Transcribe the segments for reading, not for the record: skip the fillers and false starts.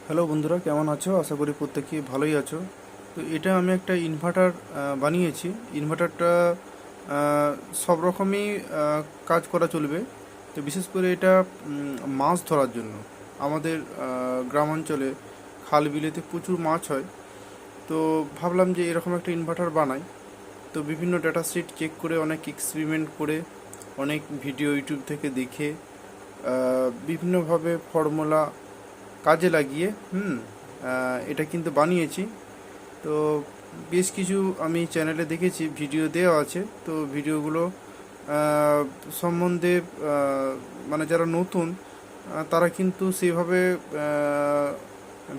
Hello বন্ধুরা, কেমন আছো? আশা করি প্রত্যেকেই ভালোই আছো। তো এটা আমি একটা ইনভার্টার বানিয়েছি। ইনভার্টারটা আহ, সব রকমই কাজ করা চলবে। তো বিশেষ করে এটা মাছ ধরার জন্য। আমাদের গ্রাম অঞ্চলে খাল বিলেতে প্রচুর মাছ হয়। তো ভাবলাম যে এরকম একটা ইনভার্টার বানাই। তো বিভিন্ন ডাটা শিট চেক করে, অনেক এক্সপেরিমেন্ট করে, অনেক ভিডিও ইউটিউব থেকে দেখে বিভিন্নভাবে ফর্মুলা কাজে লাগিয়ে এটা কিন্তু বানিয়েছি। তো বেশ কিছু আমি চ্যানেলে দেখেছি, ভিডিও দেওয়া আছে। তো ভিডিওগুলো আহ, সম্বন্ধে মানে যারা নতুন তারা কিন্তু সেইভাবে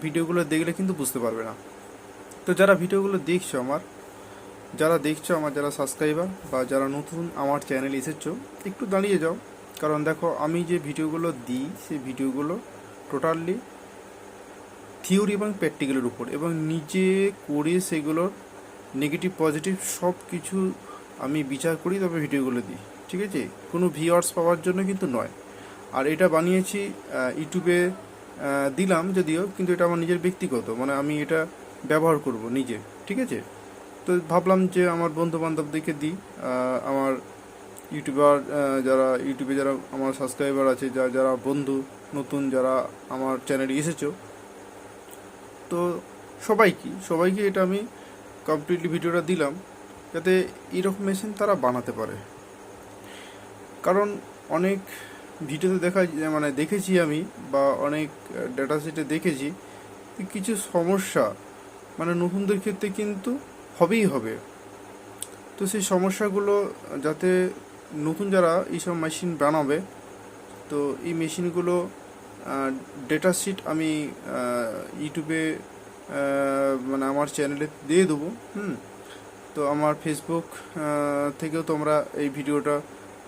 ভিডিওগুলো দেখলে কিন্তু বুঝতে পারবে না। তো যারা ভিডিওগুলো দেখছো আমার, যারা সাবস্ক্রাইবার বা যারা নতুন আমার চ্যানেলে এসেছো, একটু দাঁড়িয়ে যাও। কারণ দেখো, আমি যে ভিডিওগুলো দিই সেই ভিডিওগুলো টোটালি থিওরি এবং প্র্যাকটিক্যালের উপর, এবং নিজে করে সেগুলোর নেগেটিভ পজিটিভ সব কিছু আমি বিচার করি, তবে ভিডিওগুলো দিই। ঠিক আছে? কোনো ভিউয়ার্স পাওয়ার জন্য কিন্তু নয়। আর এটা বানিয়েছি ইউটিউবে দিলাম যদিও, কিন্তু এটা আমার নিজের ব্যক্তিগত, মানে আমি এটা ব্যবহার করব নিজে। ঠিক আছে? তো ভাবলাম যে আমার বন্ধু বান্ধবদেরকে দিই। আমার ইউটিউবার ইউটিউবে যারা আমার সাবস্ক্রাইবার আছে, যারা বন্ধু নতুন, যারা আমার চ্যানেলে এসেছো, তো সবাইকে এটা আমি কমপ্লিটলি ভিডিওটা দিলাম, যাতে এরকম মেশিন তারা বানাতে পারে। কারণ অনেক ভিডিওতে মানে দেখেছি আমি, বা অনেক ডেটা সেটে দেখেছি যে কিছু সমস্যা মানে নতুনদের ক্ষেত্রে কিন্তু হবেই হবে। তো সেই সমস্যাগুলো যাতে নতুন যারা এইসব মেশিন বানাবে, তো এই মেশিনগুলো ডেটা শিট আমি ইউটিউবে মানে আমার চ্যানেলে দিয়ে দেবো। তো আমার ফেসবুক থেকেও তোমরা এই ভিডিওটা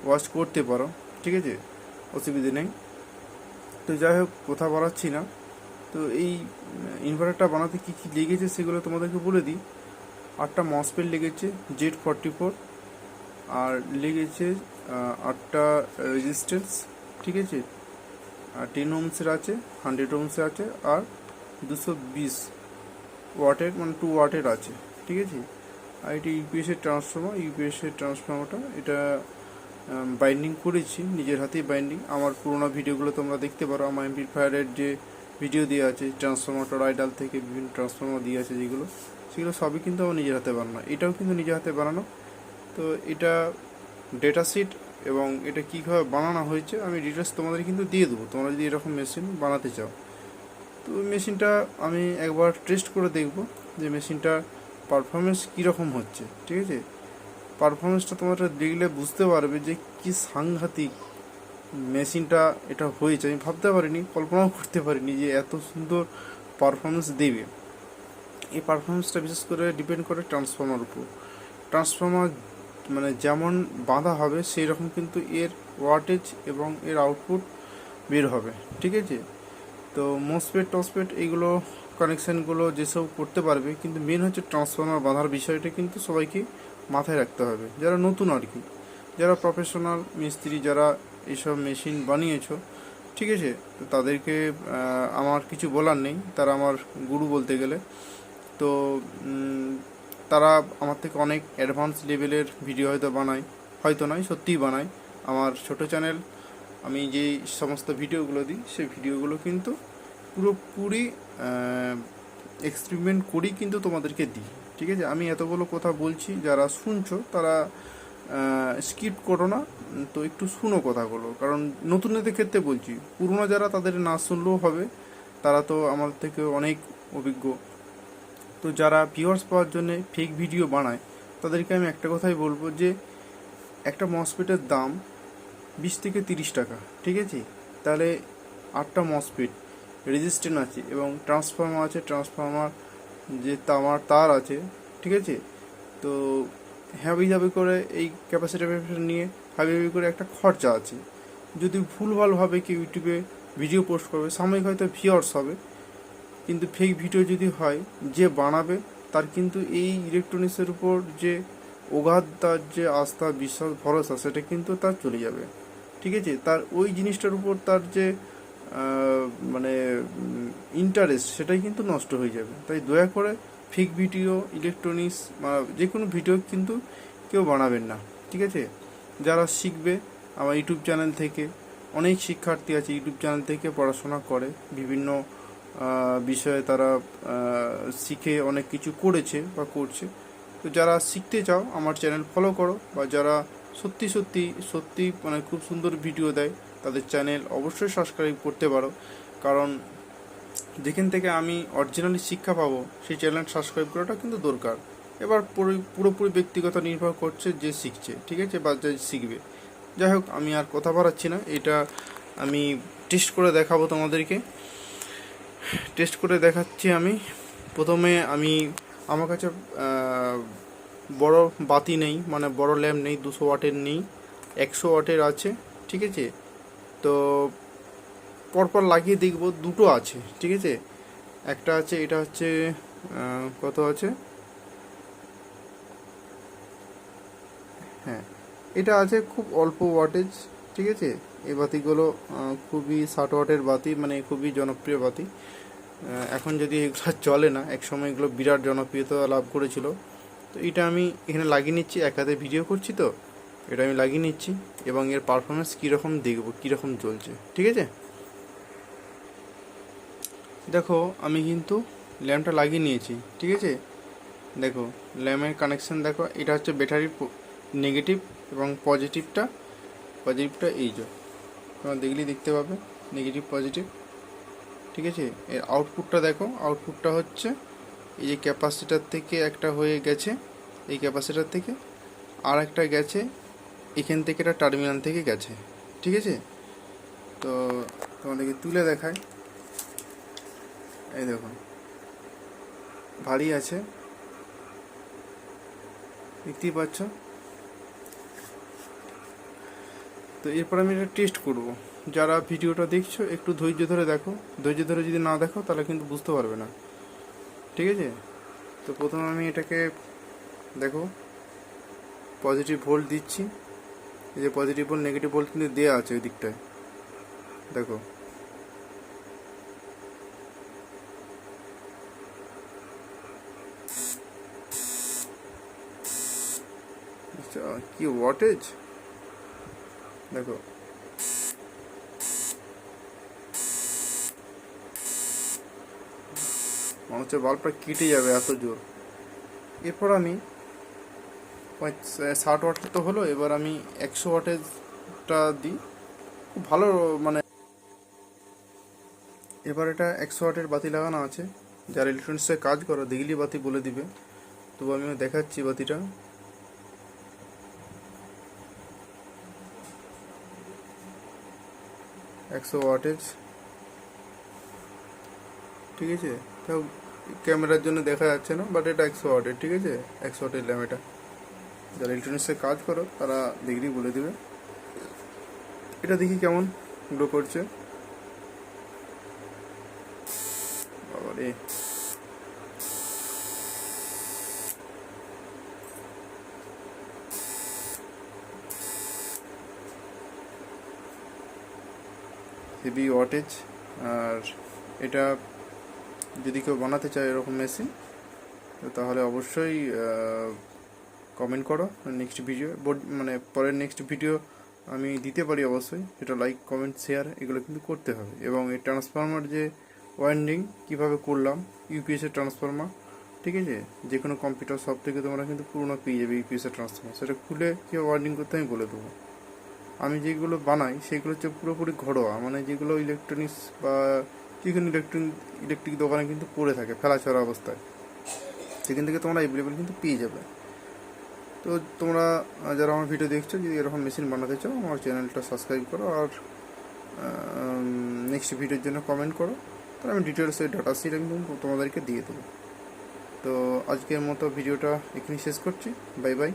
ওয়াচ করতে পারো। ঠিক আছে? অসুবিধে নেই। তো যাই হোক, কথা বাড়াচ্ছি না। তো এই ইনভার্টারটা বানাতে কী কী লেগেছে সেগুলো তোমাদেরকে বলে দিই। 8টা মসফেট লেগেছে Z44, আর লেগেছে 8টা রেজিস্ট্যান্স। ঠিক আছে? আর 10 ওহমসের আছে, 100 ওহমসের আছে, আর 220 ওয়াটের, মানে 2 ওয়াটের আছে। ঠিক আছে? আর এটি ইউপিএসের ট্রান্সফর্মারটা এটা বাইন্ডিং করেছি নিজের হাতেই বাইন্ডিং। আমার পুরোনো ভিডিওগুলো তোমরা দেখতে পারো, আমার এমপ্লিফায়ারের যে ভিডিও দেওয়া আছে, ট্রান্সফর্মারটা আইডাল থেকে বিভিন্ন ট্রান্সফর্মার দিয়ে আছে যেগুলো, সেগুলো সবই কিন্তু আমার নিজের হাতে বানানো। এটাও কিন্তু নিজের হাতে বানানো। তো এটা ডেটা শিট এবং এটা কীভাবে বানানো হয়েছে আমি ডিটেলস তোমাদের কিন্তু দিয়ে দেবো, তোমরা যদি এরকম মেশিন বানাতে চাও। তো ওই মেশিনটা আমি একবার টেস্ট করে দেখব যে মেশিনটার পারফরমেন্স কীরকম হচ্ছে। ঠিক আছে? পারফরমেন্সটা তোমরা দেখলে বুঝতে পারবে যে কি সাংঘাতিক মেশিনটা এটা হয়েছে। আমি ভাবতে পারিনি, কল্পনাও করতে পারিনি যে এত সুন্দর পারফরমেন্স দেবে। এই পারফরমেন্সটা বিশেষ করে ডিপেন্ড করে ট্রান্সফর্মার উপর। ট্রান্সফর্মার মানে যেমন বাঁধা হবে সেই রকম কিন্তু এর ওয়াটেজ এবং এর আউটপুট বের হবে। ঠিক আছে? তো টসপেট এইগুলো কানেকশানগুলো যেসব করতে পারবে, কিন্তু মেন হচ্ছে ট্রান্সফর্মার বাঁধার বিষয়টা কিন্তু সবাইকে মাথায় রাখতে হবে, যারা নতুন আর কি। যারা প্রফেশনাল মিস্ত্রি, যারা এইসব মেশিন বানিয়েছো, ঠিক আছে, তো তাদেরকে আমার কিছু বলার নেই, তারা আমার গুরু বলতে গেলে। তো তারা আমার থেকে অনেক অ্যাডভান্স লেভেলের ভিডিও হয়তো বানায়, হয়তো নয়, সত্যিই বানায়। আমার ছোট চ্যানেল, আমি যে সমস্ত ভিডিওগুলো দিই সেই ভিডিওগুলো কিন্তু পুরোপুরি এক্সপেরিমেন্ট করেই কিন্তু তোমাদেরকে দিই। ঠিক আছে? আমি এতগুলো কথা বলছি, যারা শুনছো তারা স্কিপ করো না। তো একটু শুনো কথাগুলো, কারণ নতুনদের ক্ষেত্রে বলছি, পুরনো যারা তাদের না শুনলেও হবে, তারা তো আমার থেকে অনেক অভিজ্ঞ। তো যারা ভিউয়ার্স পাওয়ার জন্য ফেক ভিডিও বানায়, তাদেরকে আমি একটা কথাই বলবো যে একটা মসফেটের দাম 20 থেকে 30 টাকা। ঠিক আছে? তাহলে 8টা মসফেট, রেজিস্ট্যান্স আছে এবং ট্রান্সফর্মার আছে, ট্রান্সফর্মার যে তার আছে। ঠিক আছে? তো হাবি করে এই ক্যাপাসিটার নিয়ে হাবি করে একটা খরচা আছে। যদি ভুলভালভাবে কেউ ইউটিউবে ভিডিও পোস্ট করবে, সাময়িক হয়তো ভিউয়ার্স হবে, কিন্তু ফেক ভিডিও যদি হয়, যে বানাবে তার কিন্তু এই ইলেকট্রনিক্সের উপর যে অগাধ তার যে আস্থা, বিশ্বাস, ভরসা, সেটা কিন্তু তার চলে যাবে। ঠিক আছে? তার ওই জিনিসটার উপর তার যে মানে ইন্টারেস্ট, সেটাই কিন্তু নষ্ট হয়ে যাবে। তাই দয়া করে ফেক ভিডিও, ইলেকট্রনিক্স বা যে কোনো ভিডিও কিন্তু কেউ বানাবেন না, ঠিক আছে? যারা শিখবে আমার ইউটিউব চ্যানেল থেকে, অনেক শিক্ষার্থী আছে ইউটিউব চ্যানেল থেকে পড়াশোনা করে, বিভিন্ন বিষয়ে তারা শিখে অনেক কিছু করেছে বা করছে। তো যারা শিখতে চাও আমার চ্যানেল ফলো করো, বা যারা সত্যি সত্যি সত্যি মানে খুব সুন্দর ভিডিও দেয় তাদের চ্যানেল অবশ্যই সাবস্ক্রাইব করতে পারো। কারণ যেখান থেকে আমি অরিজিনালি শিক্ষা পাবো সেই চ্যানেল সাবস্ক্রাইব করাটা কিন্তু দরকার। এবার পুরোপুরি ব্যক্তিগত নির্ভর করছে যে শিখছে, ঠিক আছে, বা যে শিখবে। যাই হোক, আমি আর কথা বাড়াচ্ছি না, এটা আমি টেস্ট করে দেখাবো তোমাদেরকে। টেস্ট করে দেখাচ্ছি আমি। প্রথমে আমার কাছে বড় বাতি নেই, মানে বড় ল্যাম্প নেই, 200 ওয়াটের নেই, 100 ওয়াটের আছে, ঠিক আছে? তো পরপর লাগিয়ে দেখব, দুটো আছে, ঠিক আছে? একটা আছে, এটা হচ্ছে কত আছে, হ্যাঁ এটা আছে খুব অল্প ওয়াটেজ, ঠিক আছে? এই বাতিগুলো খুবই 60 ওয়াটের বাতি, মানে খুবই জনপ্রিয় বাতি। এখন যদি এগুলো চলে না, এক সময় এগুলো বিরাট জনপ্রিয়তা লাভ করেছিল। তো এটা আমি এখানে লাগিয়ে নিচ্ছি, এক হাতে ভিডিও করছি তো এটা আমি লাগিয়ে নিচ্ছি, এবং এর পারফরমেন্স কীরকম দেখবো, কীরকম চলছে, ঠিক আছে? দেখো আমি কিন্তু ল্যাম্পটা লাগিয়ে নিয়েছি, ঠিক আছে? দেখো ল্যাম্পের কানেকশান দেখো, এটা হচ্ছে ব্যাটারির নেগেটিভ, এবং পজিটিভটা এই যে তোমরা দেখলেই দেখতে পাবে, নেগেটিভ পজিটিভ, ঠিক আছে? এর আউটপুটটা দেখো, আউটপুটটা হচ্ছে এই যে ক্যাপাসিটার থেকে একটা হয়ে গেছে, এই ক্যাপাসিটার থেকে আর একটা গেছে এখান থেকে, এটা টার্মিনাল থেকে গেছে, ঠিক আছে? তো তোমাদেরকে তুলে দেখায়, এই দেখো ভারী আছে, দেখতেই পাচ্ছ। তো এরপর আমি এটা টেস্ট করব। যারা ভিডিওটা দেখছো একটু ধৈর্য ধরে দেখো, ধৈর্য ধরে যদি না দেখো তাহলে কিন্তু বুঝতে পারবে না, ঠিক আছে? তো প্রথমে আমি এটাকে দেখো পজিটিভ ভোল্ট দিচ্ছি, এই যে পজিটিভ ভোল্ট নেগেটিভ ভোল্ট কিন্তু দেওয়া আছে ওই দিকটায়, দেখো কি ওয়াটেজ, দেখো মনে হচ্ছে বাল্বটা কেটে যাবে, এত জোর। এরপর আমি 60 ওয়াটের তো হলো, এবার আমি 100 ওয়াটেজটা দিই, খুব ভালো মানে। এবার এটা 100 ওয়াটের বাতি লাগানো আছে, যারা ইলেকট্রনিক্সে কাজ করো দেখলি বাতি বলে দিবে, তবু আমি দেখাচ্ছি বাতিটা। 100 ওয়াটেজ, ঠিক আছে? তাও ক্যামেরার জন্য দেখা যাচ্ছে না, বাট এটা 100 ওয়াটের, ঠিক আছে? 100 ওয়াটের ল্যাম্প এটা, যারা ইলেকট্রনিক্সে কাজ করো তারা দেখলেই বলে দিবে। এটা দেখি কেমন গ্লো করছে, বাবারে হেভি ওয়াটেজ। আর এটা যদি কেউ বানাতে চায় এরকম মেশিন, তো তাহলে অবশ্যই কমেন্ট করো, নেক্সট ভিডিও মানে পরের নেক্সট ভিডিও আমি দিতে পারি অবশ্যই, সেটা লাইক কমেন্ট শেয়ার এগুলো কিন্তু করতে হবে। এবং এই ট্রান্সফরমার যে ওয়াইন্ডিং কীভাবে করলাম, ইউপিএসের ট্রান্সফরমার, ঠিক আছে? যে কোনো কম্পিউটার শপ থেকে তোমরা কিন্তু পুরোনো পেয়ে যাবে ইউপিএসের ট্রান্সফরমার, সেটা খুলে কীভাবে ওয়াইন্ডিং করতে আমি বলে দেবো। আমি যেগুলো বানাই সেগুলো হচ্ছে পুরোপুরি ঘরোয়া, মানে যেগুলো ইলেকট্রনিক্স বা যে কোনো ইলেকট্রিক দোকানে কিন্তু পড়ে থাকে ফেলাছড়া অবস্থায়, সেখান থেকে তোমরা অ্যাভেলেবেল কিন্তু পেয়ে যাবে। তো তোমরা যারা আমার ভিডিও দেখছো, যদি এরকম মেশিন বানাতে চাও আমার চ্যানেলটা সাবস্ক্রাইব করো, আর নেক্সট ভিডিওর জন্য কমেন্ট করো, তাহলে আমি ডিটেলসের ডাটা শিট আমি তোমাদেরকে দিয়ে দেবো। তো আজকের মতো ভিডিওটা এখানেই শেষ করছি, বাই বাই।